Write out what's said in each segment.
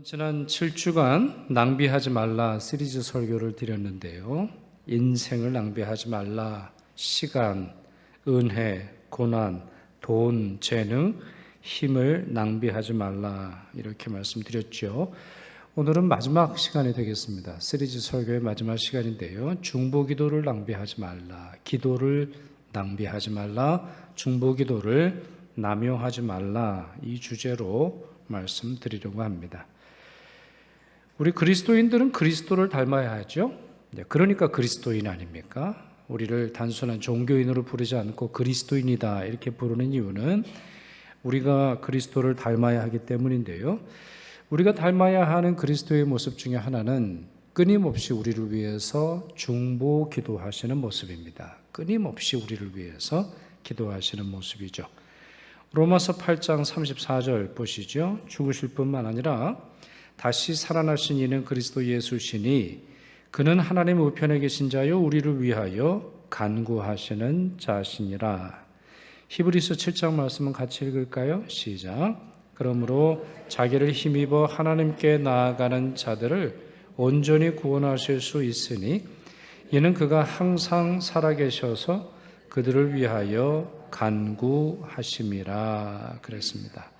지난 7주간 낭비하지 말라 시리즈 설교를 드렸는데요. 인생을 낭비하지 말라. 시간, 은혜, 고난, 돈, 재능, 힘을 낭비하지 말라. 이렇게 말씀드렸죠. 오늘은 마지막 시간이 되겠습니다. 시리즈 설교의 마지막 시간인데요. 중보기도를 낭비하지 말라. 기도를 낭비하지 말라. 중보기도를 남용하지 말라. 이 주제로 말씀드리려고 합니다. 우리 그리스도인들은 그리스도를 닮아야 하죠. 그러니까 그리스도인 아닙니까? 우리를 단순한 종교인으로 부르지 않고 그리스도인이다 이렇게 부르는 이유는 우리가 그리스도를 닮아야 하기 때문인데요. 우리가 닮아야 하는 그리스도의 모습 중에 하나는 끊임없이 우리를 위해서 중보 기도하시는 모습입니다. 끊임없이 우리를 위해서 기도하시는 모습이죠. 로마서 8장 34절 보시죠. 죽으실 뿐만 아니라 다시 살아나신 이는 그리스도 예수시니 그는 하나님 우편에 계신 자요 우리를 위하여 간구하시는 자시니라. 히브리서 7장 말씀은 같이 읽을까요? 시작. 그러므로 자기를 힘입어 하나님께 나아가는 자들을 온전히 구원하실 수 있으니 이는 그가 항상 살아계셔서 그들을 위하여 간구하심이라 그랬습니다.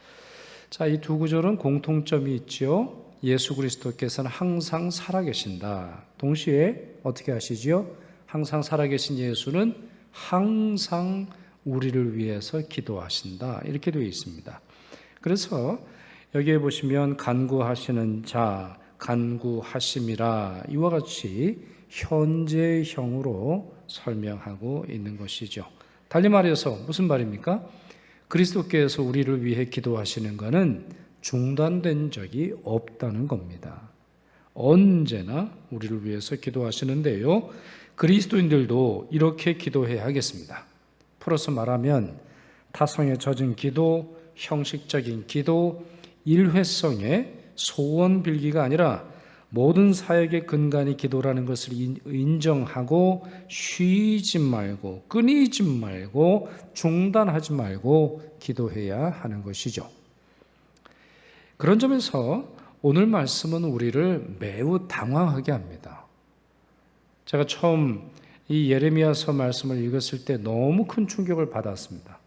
자, 이 두 구절은 공통점이 있죠. 예수 그리스도께서는 항상 살아계신다. 동시에 어떻게 하시지요? 항상 살아계신 예수는 항상 우리를 위해서 기도하신다. 이렇게 되어 있습니다. 그래서 여기에 보시면 간구하시는 자, 간구하심이라 이와 같이 현재형으로 설명하고 있는 것이죠. 달리 말해서 무슨 말입니까? 그리스도께서 우리를 위해 기도하시는 것은 중단된 적이 없다는 겁니다. 언제나 우리를 위해서 기도하시는데요. 그리스도인들도 이렇게 기도해야 하겠습니다. 풀어서 말하면 타성에 젖은 기도, 형식적인 기도, 일회성의 소원 빌기가 아니라 모든 사역의 근간이 기도라는 것을 인정하고 쉬지 말고 끊이지 말고 중단하지 말고 기도해야 하는 것이죠. 그런 점에서 오늘 말씀은 우리를 매우 당황하게 합니다. 제가 처음 이 예레미야서 말씀을 읽었을 때 너무 큰 충격을 받았습니다.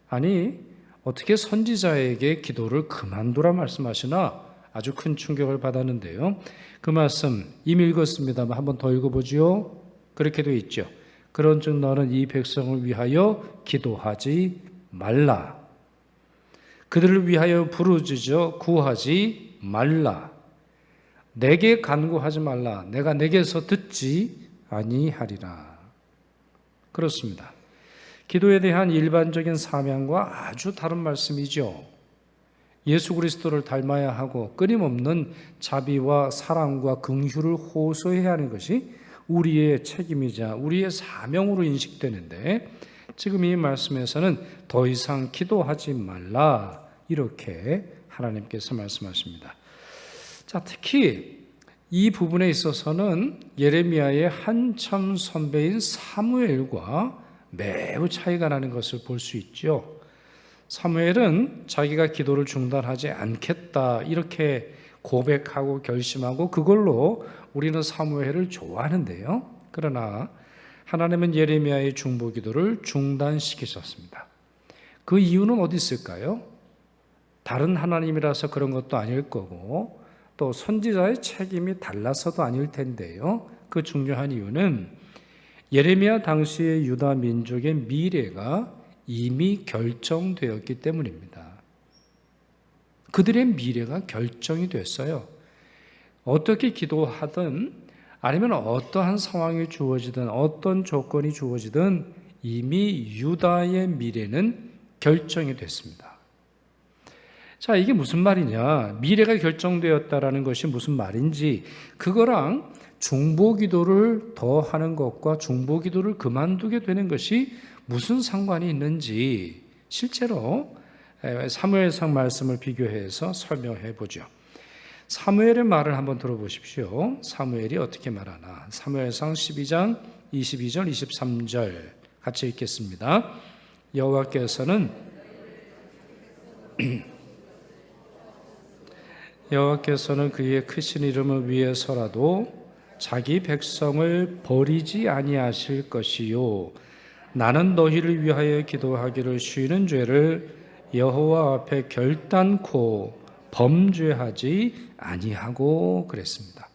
아니, 어떻게 선지자에게 기도를 그만두라 말씀하시나 아주 큰 충격을 받았는데요. 그 말씀 이미 읽었습니다만 한번 더 읽어보지요. 그렇게 되어 있죠. 그런즉 너는 이 백성을 위하여 기도하지 말라. 그들을 위하여 부르짖어 구하지 말라. 내게 간구하지 말라. 내가 내게서 듣지 아니하리라. 그렇습니다. 기도에 대한 일반적인 사명과 아주 다른 말씀이죠. 예수 그리스도를 닮아야 하고 끊임없는 자비와 사랑과 긍휼을 호소해야 하는 것이 우리의 책임이자 우리의 사명으로 인식되는데 지금 이 말씀에서는 더 이상 기도하지 말라 이렇게 하나님께서 말씀하십니다. 자, 특히 이 부분에 있어서는 예레미야의 한참 선배인 사무엘과 매우 차이가 나는 것을 볼 수 있죠. 사무엘은 자기가 기도를 중단하지 않겠다 이렇게 고백하고 결심하고 그걸로 우리는 사무엘을 좋아하는데요. 그러나 하나님은 예레미야의 중보기도를 중단시키셨습니다. 그 이유는 어디 있을까요? 다른 하나님이라서 그런 것도 아닐 거고 또 선지자의 책임이 달라서도 아닐 텐데요. 그 중요한 이유는 예레미야 당시의 유다 민족의 미래가 이미 결정되었기 때문입니다. 그들의 미래가 결정이 됐어요. 어떻게 기도하든 아니면 어떠한 상황이 주어지든 어떤 조건이 주어지든 이미 유다의 미래는 결정이 됐습니다. 자, 이게 무슨 말이냐? 미래가 결정되었다라는 것이 무슨 말인지 그거랑 중보기도를 더 하는 것과 중보기도를 그만두게 되는 것이 무슨 상관이 있는지 실제로 사무엘상 말씀을 비교해서 설명해 보죠. 사무엘의 말을 한번 들어보십시오. 사무엘이 어떻게 말하나. 사무엘상 12장 22절 23절 같이 읽겠습니다. 여호와께서는 여호와께서는 그의 크신 이름을 위해서라도 자기 백성을 버리지 아니하실 것이요 나는 너희를 위하여 기도하기를 쉬는 죄를 여호와 앞에 결단코 범죄하지 아니하고 그랬습니다.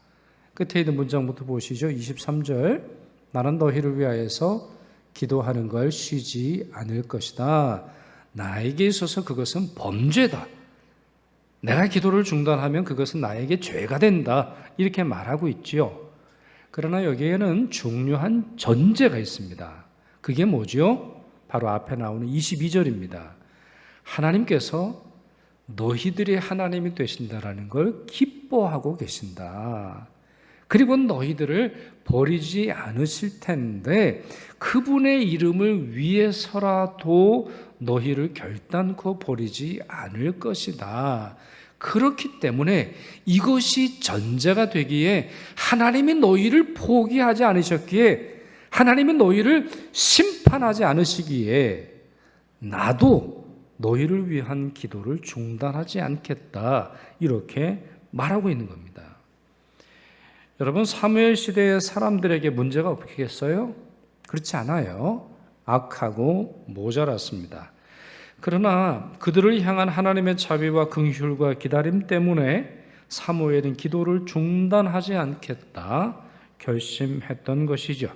끝에 있는 문장부터 보시죠. 23절 나는 너희를 위하여서 기도하는 걸 쉬지 않을 것이다. 나에게 있어서 그것은 범죄다. 내가 기도를 중단하면 그것은 나에게 죄가 된다. 이렇게 말하고 있지요. 그러나 여기에는 중요한 전제가 있습니다. 그게 뭐죠? 바로 앞에 나오는 22절입니다. 하나님께서 너희들이 하나님이 되신다라는 걸 기뻐하고 계신다. 그리고 너희들을 버리지 않으실 텐데 그분의 이름을 위해서라도 너희를 결단코 버리지 않을 것이다. 그렇기 때문에 이것이 전제가 되기에 하나님이 너희를 포기하지 않으셨기에 하나님이 너희를 심판하지 않으시기에 나도 너희를 위한 기도를 중단하지 않겠다. 이렇게 말하고 있는 겁니다. 여러분, 사무엘 시대의 사람들에게 문제가 없겠어요? 그렇지 않아요. 악하고 모자랐습니다. 그러나 그들을 향한 하나님의 자비와 긍휼과 기다림 때문에 사무엘은 기도를 중단하지 않겠다 결심했던 것이죠.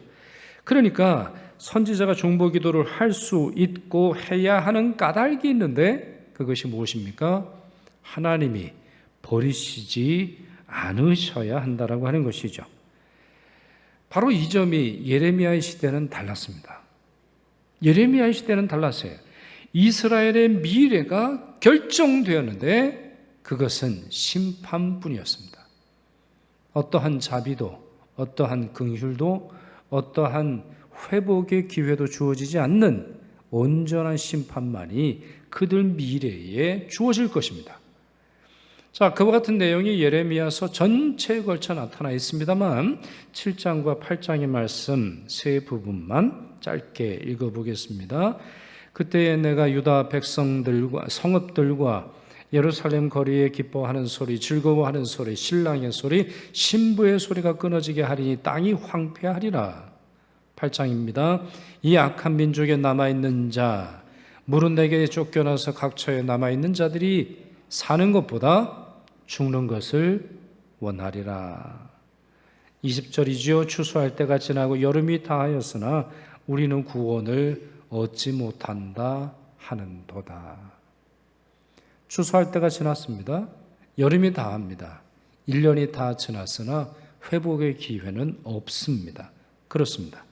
그러니까 선지자가 중보 기도를 할 수 있고 해야 하는 까닭이 있는데 그것이 무엇입니까? 하나님이 버리시지 않으셔야 한다라고 하는 것이죠. 바로 이 점이 예레미야의 시대는 달랐습니다. 예레미야의 시대는 달랐어요. 이스라엘의 미래가 결정되었는데 그것은 심판뿐이었습니다. 어떠한 자비도 어떠한 긍휼도 어떠한 회복의 기회도 주어지지 않는 온전한 심판만이 그들 미래에 주어질 것입니다. 자, 그와 같은 내용이 예레미야서 전체에 걸쳐 나타나 있습니다만 7장과 8장의 말씀 세 부분만 짧게 읽어보겠습니다. 그때에 내가 유다 백성들과 성읍들과 예루살렘 거리에 기뻐하는 소리, 즐거워하는 소리, 신랑의 소리, 신부의 소리가 끊어지게 하리니 땅이 황폐하리라. 8장입니다. 이 악한 민족에 남아있는 자, 물은 내게 쫓겨나서 각처에 남아있는 자들이 사는 것보다 죽는 것을 원하리라. 20절이지요. 추수할 때가 지나고 여름이 다하였으나 우리는 구원을 얻지 못한다 하는도다. 추수할 때가 지났습니다. 여름이 다합니다. 1년이 다 지났으나 회복의 기회는 없습니다. 그렇습니다.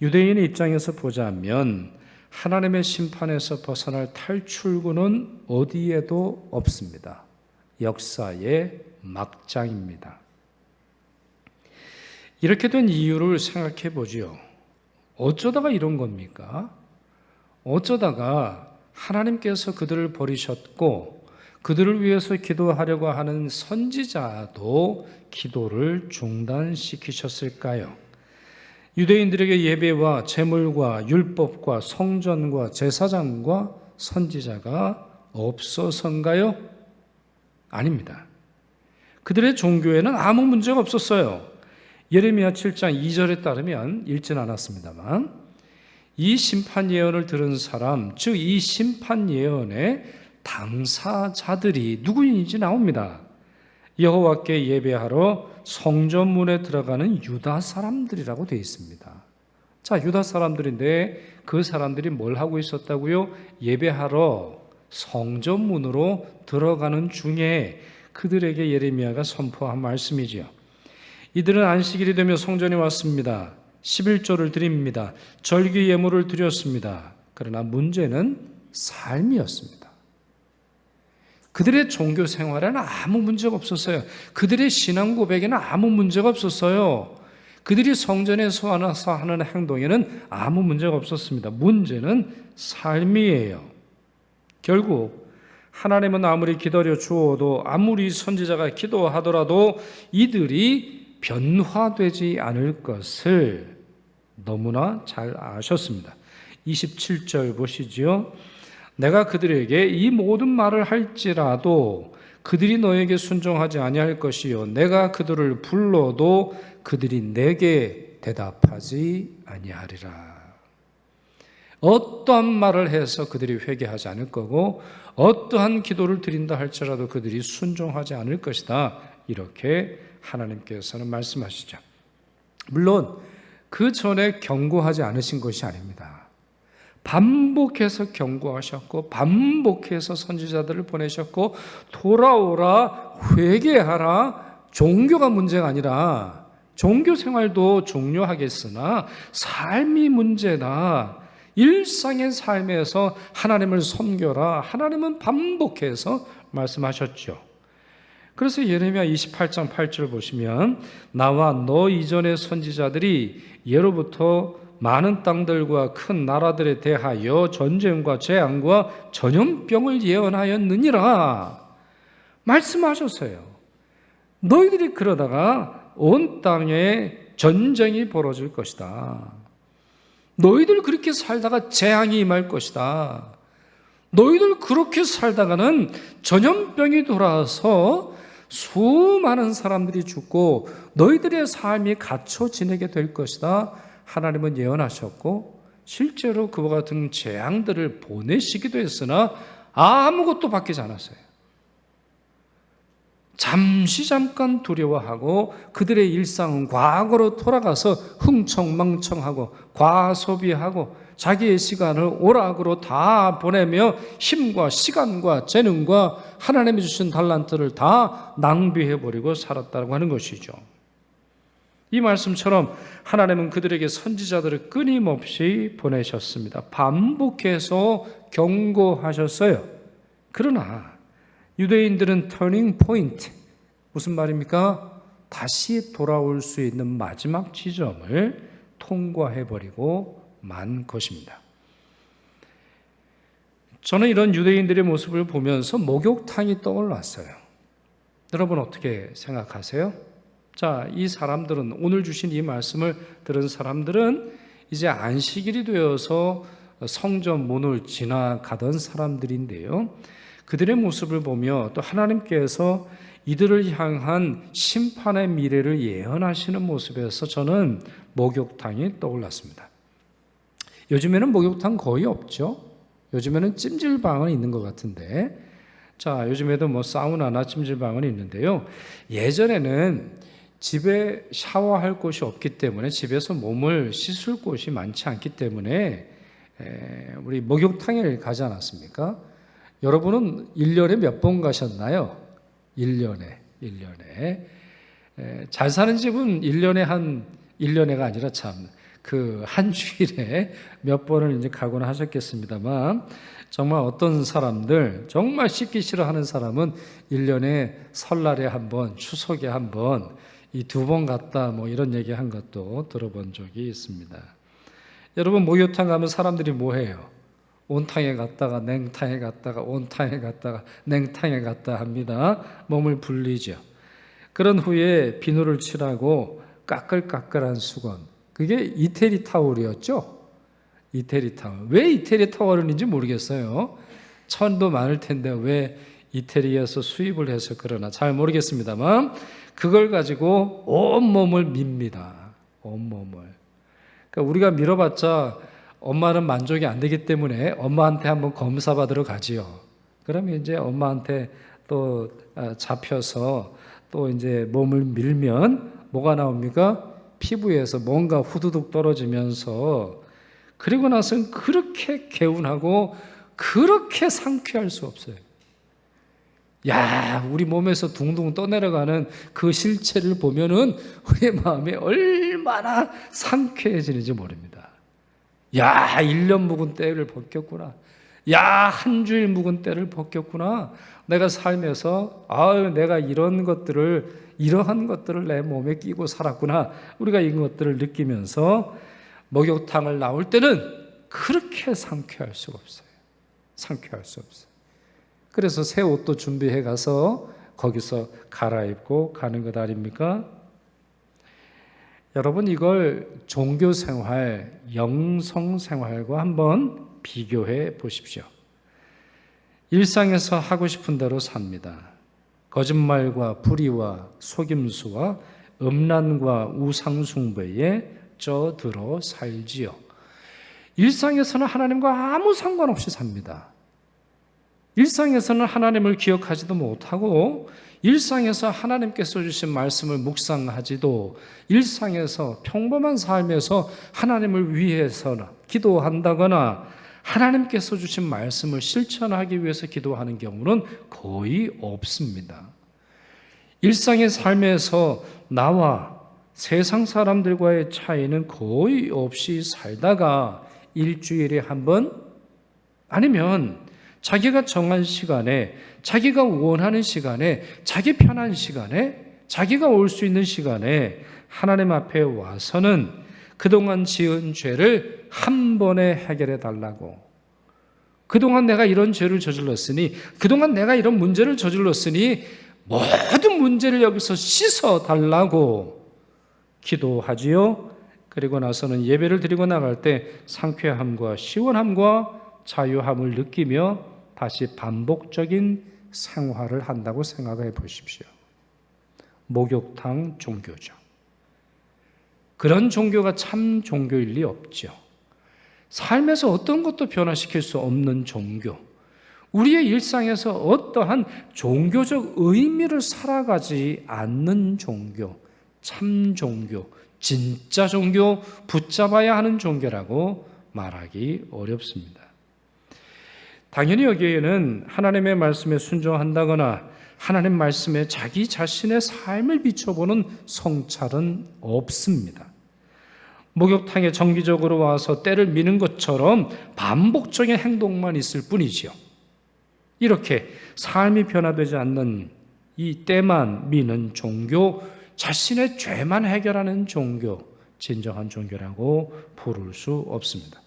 유대인의 입장에서 보자면 하나님의 심판에서 벗어날 탈출구는 어디에도 없습니다. 역사의 막장입니다. 이렇게 된 이유를 생각해 보지요. 어쩌다가 이런 겁니까? 어쩌다가 하나님께서 그들을 버리셨고 그들을 위해서 기도하려고 하는 선지자도 기도를 중단시키셨을까요? 유대인들에게 예배와 제물과 율법과 성전과 제사장과 선지자가 없어서인가요? 아닙니다. 그들의 종교에는 아무 문제가 없었어요. 예레미야 7장 2절에 따르면 읽지는 않았습니다만 이 심판 예언을 들은 사람, 즉 이 심판 예언의 당사자들이 누구인지 나옵니다. 여호와께 예배하러 성전문에 들어가는 유다 사람들이라고 되어 있습니다. 자, 유다 사람들인데 그 사람들이 뭘 하고 있었다고요? 예배하러 성전문으로 들어가는 중에 그들에게 예레미야가 선포한 말씀이지요. 이들은 안식일이 되며 성전에 왔습니다. 11조를 드립니다. 절기 예물을 드렸습니다. 그러나 문제는 삶이었습니다. 그들의 종교 생활에는 아무 문제가 없었어요. 그들의 신앙 고백에는 아무 문제가 없었어요. 그들이 성전에서 와서 하는 행동에는 아무 문제가 없었습니다. 문제는 삶이에요. 결국 하나님은 아무리 기다려 주어도 아무리 선지자가 기도하더라도 이들이 변화되지 않을 것을 너무나 잘 아셨습니다. 27절 보시죠. 내가 그들에게 이 모든 말을 할지라도 그들이 너에게 순종하지 아니할 것이요 내가 그들을 불러도 그들이 내게 대답하지 아니하리라. 어떠한 말을 해서 그들이 회개하지 않을 거고 어떠한 기도를 드린다 할지라도 그들이 순종하지 않을 것이다. 이렇게 하나님께서는 말씀하시죠. 물론 그 전에 경고하지 않으신 것이 아닙니다. 반복해서 경고하셨고 반복해서 선지자들을 보내셨고 돌아오라, 회개하라. 종교가 문제가 아니라 종교 생활도 중요하겠으나 삶이 문제다. 일상의 삶에서 하나님을 섬겨라. 하나님은 반복해서 말씀하셨죠. 그래서 예레미야 28장 8절 보시면 나와 너 이전의 선지자들이 예로부터 많은 땅들과 큰 나라들에 대하여 전쟁과 재앙과 전염병을 예언하였느니라 말씀하셨어요. 너희들이 그러다가 온 땅에 전쟁이 벌어질 것이다. 너희들 그렇게 살다가 재앙이 임할 것이다. 너희들 그렇게 살다가는 전염병이 돌아와서 수많은 사람들이 죽고 너희들의 삶이 갇혀 지내게 될 것이다. 하나님은 예언하셨고 실제로 그와 같은 재앙들을 보내시기도 했으나 아무것도 바뀌지 않았어요. 잠깐 두려워하고 그들의 일상은 과거로 돌아가서 흥청망청하고 과소비하고 자기의 시간을 오락으로 다 보내며 힘과 시간과 재능과 하나님이 주신 달란트를 다 낭비해버리고 살았다고 하는 것이죠. 이 말씀처럼 하나님은 그들에게 선지자들을 끊임없이 보내셨습니다. 반복해서 경고하셨어요. 그러나 유대인들은 터닝 포인트, 무슨 말입니까? 다시 돌아올 수 있는 마지막 지점을 통과해버리고 만 것입니다. 저는 이런 유대인들의 모습을 보면서 목욕탕이 떠올랐어요. 여러분 어떻게 생각하세요? 자, 이 사람들은 오늘 주신 이 말씀을 들은 사람들은 이제 안식일이 되어서 성전 문을 지나가던 사람들인데요. 그들의 모습을 보며 또 하나님께서 이들을 향한 심판의 미래를 예언하시는 모습에서 저는 목욕탕이 떠올랐습니다. 요즘에는 목욕탕 거의 없죠. 요즘에는 찜질방은 있는 것 같은데, 자, 요즘에도 뭐 사우나나 찜질방은 있는데요. 예전에는 집에 샤워할 곳이 없기 때문에 집에서 몸을 씻을 곳이 많지 않기 때문에 우리 목욕탕에 가지 않았습니까? 여러분은 1년에 몇 번 가셨나요? 1년에. 잘 사는 집은 1년에가 아니라 참, 한 주일에 몇 번을 이제 가곤 하셨겠습니다만, 정말 어떤 사람들, 정말 씻기 싫어하는 사람은 1년에 설날에 한 번, 추석에 한 번, 이 2번 갔다 뭐 이런 얘기 한 것도 들어본 적이 있습니다. 여러분, 목욕탕 가면 사람들이 뭐 해요? 온탕에 갔다가 냉탕에 갔다가 온탕에 갔다가 냉탕에 갔다 합니다. 몸을 불리죠. 그런 후에 비누를 칠하고 까끌까끌한 수건, 그게 이태리 타월이었죠. 이태리 타월. 왜 이태리 타월인지 모르겠어요. 천도 많을 텐데 왜 이태리에서 수입을 해서 그러나 잘 모르겠습니다만 그걸 가지고 온몸을 밉니다. 온몸을. 그러니까 우리가 밀어봤자 엄마는 만족이 안 되기 때문에 엄마한테 한번 검사 받으러 가지요. 그러면 이제 엄마한테 또 잡혀서 또 이제 몸을 밀면 뭐가 나옵니까? 피부에서 뭔가 후두둑 떨어지면서, 그리고 나서는 그렇게 개운하고 그렇게 상쾌할 수 없어요. 야, 우리 몸에서 둥둥 떠내려가는 그 실체를 보면은 우리의 마음이 얼마나 상쾌해지는지 모릅니다. 야, 1년 묵은 때를 벗겼구나. 야, 한 주일 묵은 때를 벗겼구나. 내가 살면서 내가 이러한 것들을 내 몸에 끼고 살았구나. 우리가 이것들을 느끼면서 목욕탕을 나올 때는 그렇게 상쾌할 수가 없어요. 상쾌할 수 없어요. 그래서 새 옷도 준비해 가서 거기서 갈아입고 가는 것 아닙니까? 여러분, 이걸 종교생활, 영성생활과 한번 비교해 보십시오. 일상에서 하고 싶은 대로 삽니다. 거짓말과 불의와 속임수와 음란과 우상숭배에 쪄들어 살지요. 일상에서는 하나님과 아무 상관없이 삽니다. 일상에서는 하나님을 기억하지도 못하고 일상에서 하나님께서 주신 말씀을 묵상하지도 일상에서 평범한 삶에서 하나님을 위해서나 기도한다거나 하나님께서 주신 말씀을 실천하기 위해서 기도하는 경우는 거의 없습니다. 일상의 삶에서 나와 세상 사람들과의 차이는 거의 없이 살다가 일주일에 한 번 아니면 자기가 정한 시간에 자기가 원하는 시간에 자기 편한 시간에 자기가 올 수 있는 시간에 하나님 앞에 와서는 그동안 지은 죄를 한 번에 해결해 달라고, 그동안 내가 이런 죄를 저질렀으니, 그동안 내가 이런 문제를 저질렀으니 모든 문제를 여기서 씻어 달라고 기도하지요. 그리고 나서는 예배를 드리고 나갈 때 상쾌함과 시원함과 자유함을 느끼며 다시 반복적인 생활을 한다고 생각해 보십시오. 목욕탕 종교죠. 그런 종교가 참 종교일 리 없죠. 삶에서 어떤 것도 변화시킬 수 없는 종교, 우리의 일상에서 어떠한 종교적 의미를 살아가지 않는 종교, 참 종교, 진짜 종교, 붙잡아야 하는 종교라고 말하기 어렵습니다. 당연히 여기에는 하나님의 말씀에 순종한다거나 하나님 말씀에 자기 자신의 삶을 비춰보는 성찰은 없습니다. 목욕탕에 정기적으로 와서 때를 미는 것처럼 반복적인 행동만 있을 뿐이지요. 이렇게 삶이 변화되지 않는 이 때만 미는 종교, 자신의 죄만 해결하는 종교, 진정한 종교라고 부를 수 없습니다.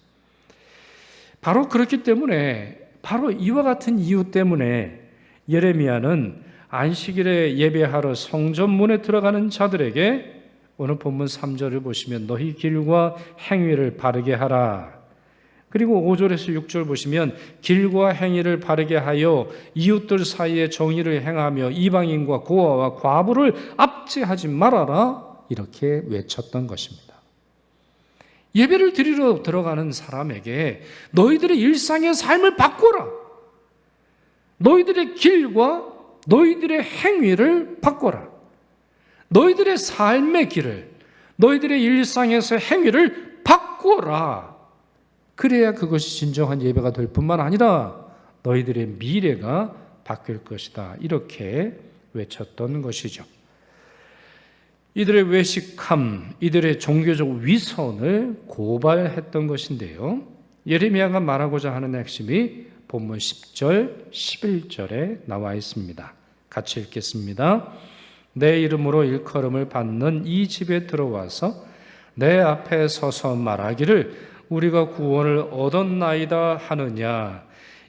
바로 그렇기 때문에, 바로 이와 같은 이유 때문에 예레미야는 안식일에 예배하러 성전문에 들어가는 자들에게 오늘 본문 3절을 보시면 너희 길과 행위를 바르게 하라. 그리고 5절에서 6절 보시면 길과 행위를 바르게 하여 이웃들 사이에 정의를 행하며 이방인과 고아와 과부를 압제하지 말아라. 이렇게 외쳤던 것입니다. 예배를 드리러 들어가는 사람에게 너희들의 일상의 삶을 바꿔라. 너희들의 길과 너희들의 행위를 바꿔라. 너희들의 삶의 길을, 너희들의 일상에서 행위를 바꿔라. 그래야 그것이 진정한 예배가 될 뿐만 아니라 너희들의 미래가 바뀔 것이다. 이렇게 외쳤던 것이죠. 이들의 외식함, 이들의 종교적 위선을 고발했던 것인데요. 예레미야가 말하고자 하는 핵심이 본문 10절, 11절에 나와 있습니다. 같이 읽겠습니다. 내 이름으로 일컬음을 받는 이 집에 들어와서 내 앞에 서서 말하기를 우리가 구원을 얻었나이다 하느냐.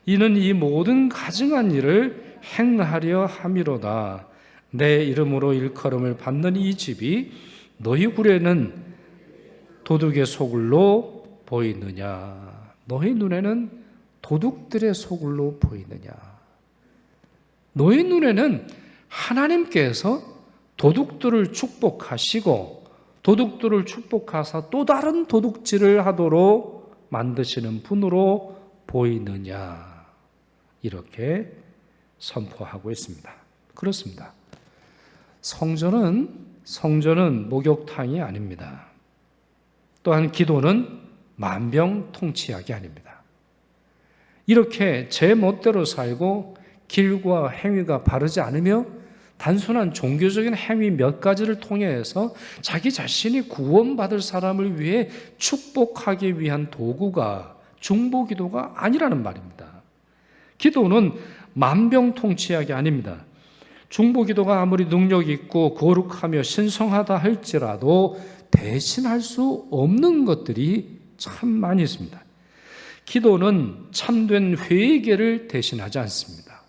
이는 이 모든 가증한 일을 행하려 함이로다. 내 이름으로 일컬음을 받는 이 집이 너희 굴에는 도둑의 소굴로 보이느냐. 너희 눈에는 도둑들의 소굴로 보이느냐. 너희 눈에는 하나님께서 도둑들을 축복하시고 도둑들을 축복하사 또 다른 도둑질을 하도록 만드시는 분으로 보이느냐. 이렇게 선포하고 있습니다. 그렇습니다. 성전은 목욕탕이 아닙니다. 또한 기도는 만병통치약이 아닙니다. 이렇게 제 멋대로 살고 길과 행위가 바르지 않으며 단순한 종교적인 행위 몇 가지를 통해서 자기 자신이 구원받을 사람을 위해 축복하기 위한 도구가 중보기도가 아니라는 말입니다. 기도는 만병통치약이 아닙니다. 중보기도가 아무리 능력 있고 거룩하며 신성하다 할지라도 대신할 수 없는 것들이 참 많이 있습니다. 기도는 참된 회개를 대신하지 않습니다.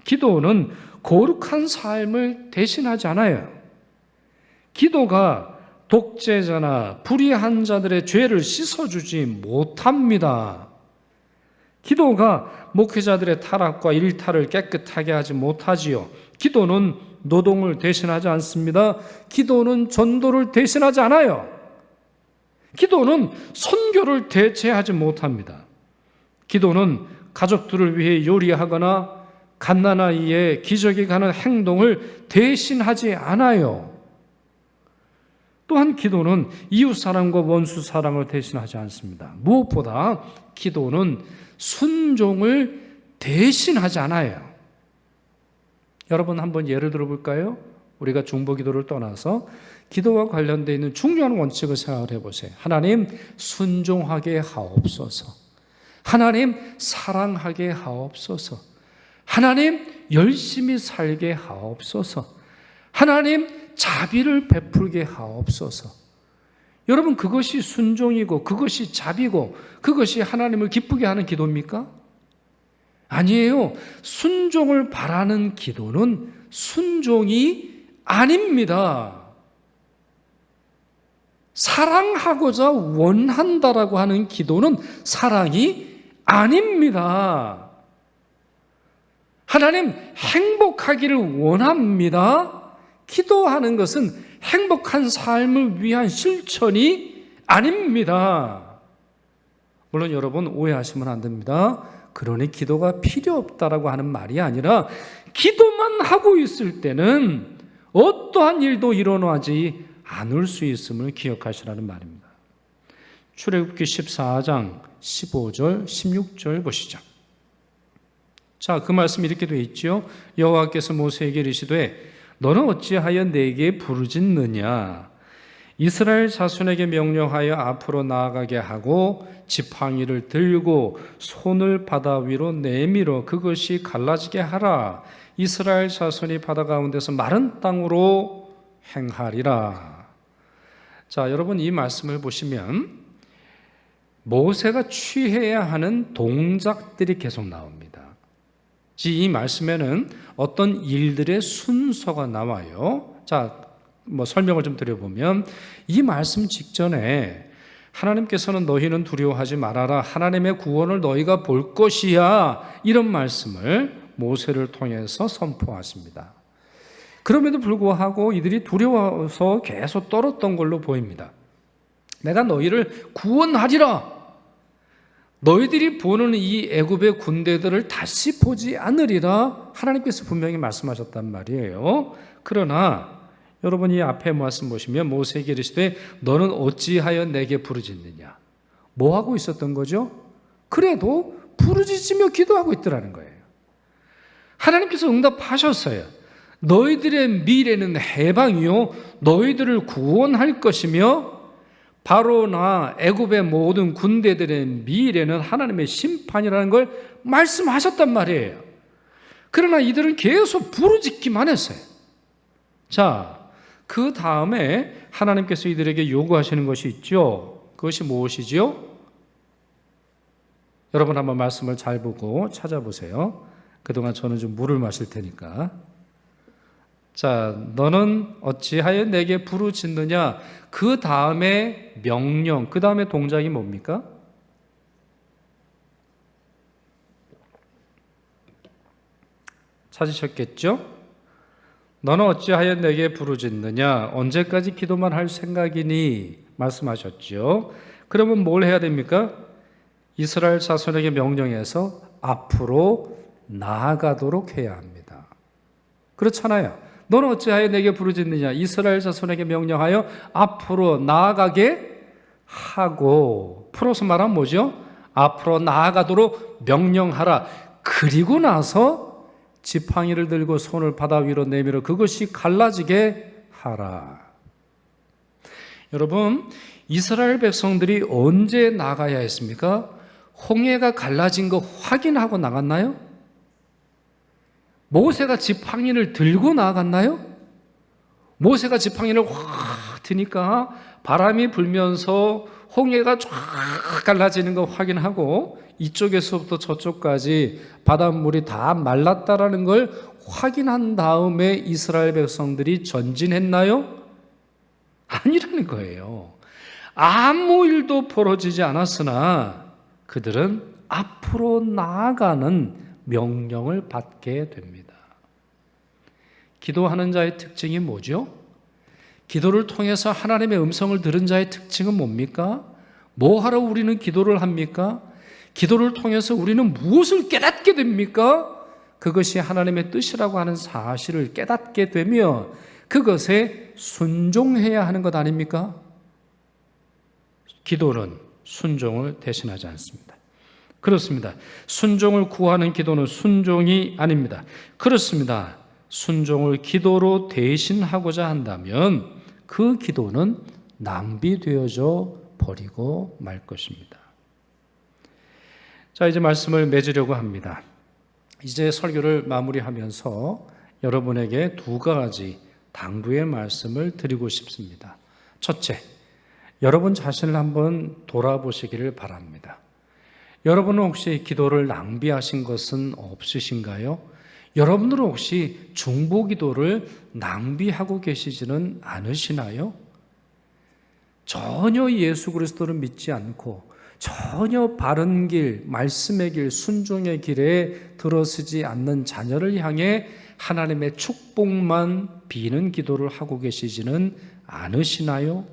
기도는 거룩한 삶을 대신하지 않아요. 기도가 독재자나 불의한 자들의 죄를 씻어주지 못합니다. 기도가 목회자들의 타락과 일탈을 깨끗하게 하지 못하지요. 기도는 노동을 대신하지 않습니다. 기도는 전도를 대신하지 않아요. 기도는 선교를 대체하지 못합니다. 기도는 가족들을 위해 요리하거나 갓난아이의 기저귀 가는 행동을 대신하지 않아요. 또한 기도는 이웃사랑과 원수사랑을 대신하지 않습니다. 무엇보다 기도는 순종을 대신하지 않아요. 여러분 한번 예를 들어볼까요? 우리가 중보기도를 떠나서 기도와 관련되어 있는 중요한 원칙을 생각을 해보세요. 하나님 순종하게 하옵소서. 하나님 사랑하게 하옵소서. 하나님 열심히 살게 하옵소서. 하나님 자비를 베풀게 하옵소서. 여러분 그것이 순종이고 그것이 자비고 그것이 하나님을 기쁘게 하는 기도입니까? 아니에요. 순종을 바라는 기도는 순종이 아닙니다. 사랑하고자 원한다라고 하는 기도는 사랑이 아닙니다. 하나님 행복하기를 원합니다. 기도하는 것은 행복한 삶을 위한 실천이 아닙니다. 물론 여러분 오해하시면 안 됩니다. 그러니 기도가 필요 없다라고 하는 말이 아니라 기도만 하고 있을 때는 어떠한 일도 일어나지 않을 수 있음을 기억하시라는 말입니다. 출애굽기 14장 15절 16절 보시죠. 자, 그 말씀이 이렇게 되어 있죠. 여호와께서 모세에게 이르시되 너는 어찌하여 내게 부르짖느냐? 이스라엘 자손에게 명령하여 앞으로 나아가게 하고 지팡이를 들고 손을 바다 위로 내밀어 그것이 갈라지게 하라. 이스라엘 자손이 바다 가운데서 마른 땅으로 행하리라. 자, 여러분 이 말씀을 보시면 모세가 취해야 하는 동작들이 계속 나옵니다. 이 말씀에는 어떤 일들의 순서가 나와요. 자, 설명을 좀 드려보면 이 말씀 직전에 하나님께서는 너희는 두려워하지 말아라. 하나님의 구원을 너희가 볼 것이야. 이런 말씀을 모세를 통해서 선포하십니다. 그럼에도 불구하고 이들이 두려워서 계속 떨었던 걸로 보입니다. 내가 너희를 구원하리라. 너희들이 보는 이 애굽의 군대들을 다시 보지 않으리라 하나님께서 분명히 말씀하셨단 말이에요. 그러나 여러분 이 앞에 말씀 보시면 모세에게 이르시되 너는 어찌하여 내게 부르짖느냐? 뭐 하고 있었던 거죠? 그래도 부르짖으며 기도하고 있더라는 거예요. 하나님께서 응답하셨어요. 너희들의 미래는 해방이요 너희들을 구원할 것이며 바로나 애굽의 모든 군대들의 미래는 하나님의 심판이라는 걸 말씀하셨단 말이에요. 그러나 이들은 계속 부르짖기만 했어요. 자, 그 다음에 하나님께서 이들에게 요구하시는 것이 있죠. 그것이 무엇이지요? 여러분 한번 말씀을 잘 보고 찾아보세요. 그동안 저는 좀 물을 마실 테니까. 자, 너는 어찌하여 내게 부르짖느냐? 그 다음에 명령, 그 다음에 동작이 뭡니까? 찾으셨겠죠? 너는 어찌하여 내게 부르짖느냐? 언제까지 기도만 할 생각이니? 말씀하셨죠. 그러면 뭘 해야 됩니까? 이스라엘 자손에게 명령해서 앞으로 나아가도록 해야 합니다. 그렇잖아요. 너는 어찌하여 내게 부르짖느냐? 이스라엘 자손에게 명령하여 앞으로 나아가게 하고, 풀어서 말하면 뭐죠? 앞으로 나아가도록 명령하라. 그리고 나서 지팡이를 들고 손을 바다 위로 내밀어 그것이 갈라지게 하라. 여러분, 이스라엘 백성들이 언제 나가야 했습니까? 홍해가 갈라진 거 확인하고 나갔나요? 모세가 지팡이를 들고 나갔나요? 모세가 지팡이를 확 드니까 바람이 불면서 홍해가 쫙 갈라지는 거 확인하고 이쪽에서부터 저쪽까지 바닷물이 다 말랐다라는 걸 확인한 다음에 이스라엘 백성들이 전진했나요? 아니라는 거예요. 아무 일도 벌어지지 않았으나 그들은 앞으로 나아가는 명령을 받게 됩니다. 기도하는 자의 특징이 뭐죠? 기도를 통해서 하나님의 음성을 들은 자의 특징은 뭡니까? 뭐하러 우리는 기도를 합니까? 기도를 통해서 우리는 무엇을 깨닫게 됩니까? 그것이 하나님의 뜻이라고 하는 사실을 깨닫게 되며 그것에 순종해야 하는 것 아닙니까? 기도는 순종을 대신하지 않습니다. 그렇습니다. 순종을 구하는 기도는 순종이 아닙니다. 그렇습니다. 순종을 기도로 대신하고자 한다면 그 기도는 낭비되어져 버리고 말 것입니다. 자, 이제 말씀을 맺으려고 합니다. 이제 설교를 마무리하면서 여러분에게 두 가지 당부의 말씀을 드리고 싶습니다. 첫째, 여러분 자신을 한번 돌아보시기를 바랍니다. 여러분은 혹시 기도를 낭비하신 것은 없으신가요? 여러분들은 혹시 중보기도를 낭비하고 계시지는 않으시나요? 전혀 예수 그리스도를 믿지 않고 전혀 바른 길, 말씀의 길, 순종의 길에 들어서지 않는 자녀를 향해 하나님의 축복만 비는 기도를 하고 계시지는 않으시나요?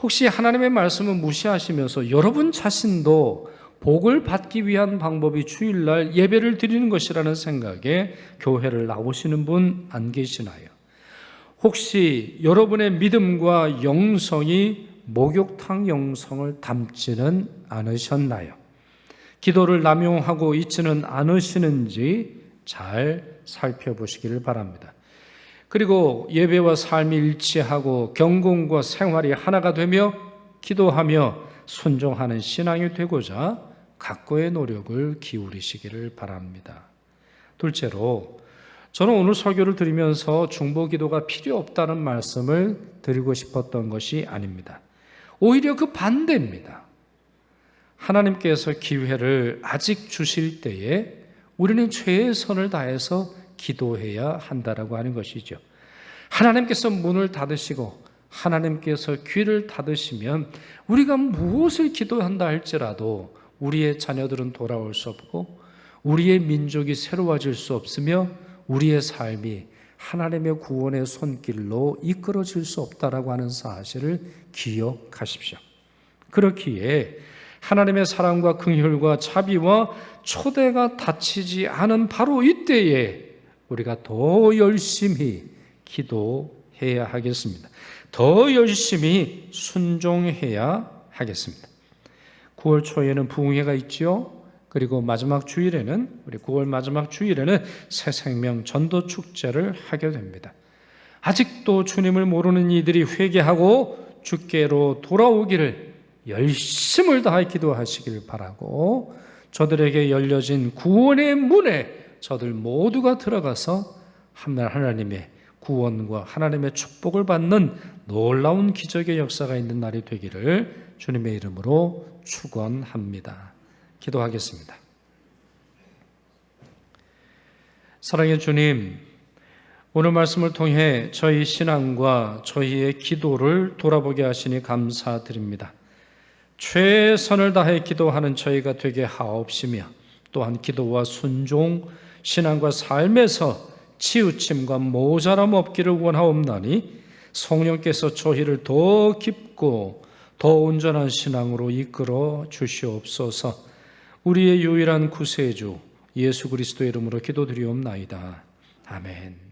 혹시 하나님의 말씀을 무시하시면서 여러분 자신도 복을 받기 위한 방법이 주일날 예배를 드리는 것이라는 생각에 교회를 나오시는 분 안 계시나요? 혹시 여러분의 믿음과 영성이 목욕탕 영성을 담지는 않으셨나요? 기도를 남용하고 있지는 않으시는지 잘 살펴보시기를 바랍니다. 그리고 예배와 삶이 일치하고 경건과 생활이 하나가 되며 기도하며 순종하는 신앙이 되고자 각고의 노력을 기울이시기를 바랍니다. 둘째로, 저는 오늘 설교를 드리면서 중보기도가 필요 없다는 말씀을 드리고 싶었던 것이 아닙니다. 오히려 그 반대입니다. 하나님께서 기회를 아직 주실 때에 우리는 최선을 다해서 기도해야 한다라고 하는 것이죠. 하나님께서 문을 닫으시고 하나님께서 귀를 닫으시면 우리가 무엇을 기도한다 할지라도 우리의 자녀들은 돌아올 수 없고 우리의 민족이 새로워질 수 없으며 우리의 삶이 하나님의 구원의 손길로 이끌어질 수 없다라고 하는 사실을 기억하십시오. 그렇기에 하나님의 사랑과 긍휼과 자비와 초대가 닫히지 않은 바로 이때에 우리가 더 열심히 기도해야 하겠습니다. 더 열심히 순종해야 하겠습니다. 9월 초에는 부흥회가 있죠. 그리고 마지막 주일에는 우리 9월 마지막 주일에는 새생명 전도 축제를 하게 됩니다. 아직도 주님을 모르는 이들이 회개하고 주께로 돌아오기를 열심을 다해 기도하시길 바라고 저들에게 열려진 구원의 문에 저들 모두가 들어가서 하나님의 구원과 하나님의 축복을 받는 놀라운 기적의 역사가 있는 날이 되기를 주님의 이름으로 축원합니다. 기도하겠습니다. 사랑의 주님, 오늘 말씀을 통해 저희 신앙과 저희의 기도를 돌아보게 하시니 감사드립니다. 최선을 다해 기도하는 저희가 되게 하옵시며 또한 기도와 순종, 신앙과 삶에서 치우침과 모자람 없기를 원하옵나니 성령께서 저희를 더 깊고 더 온전한 신앙으로 이끌어 주시옵소서. 우리의 유일한 구세주 예수 그리스도의 이름으로 기도드리옵나이다. 아멘.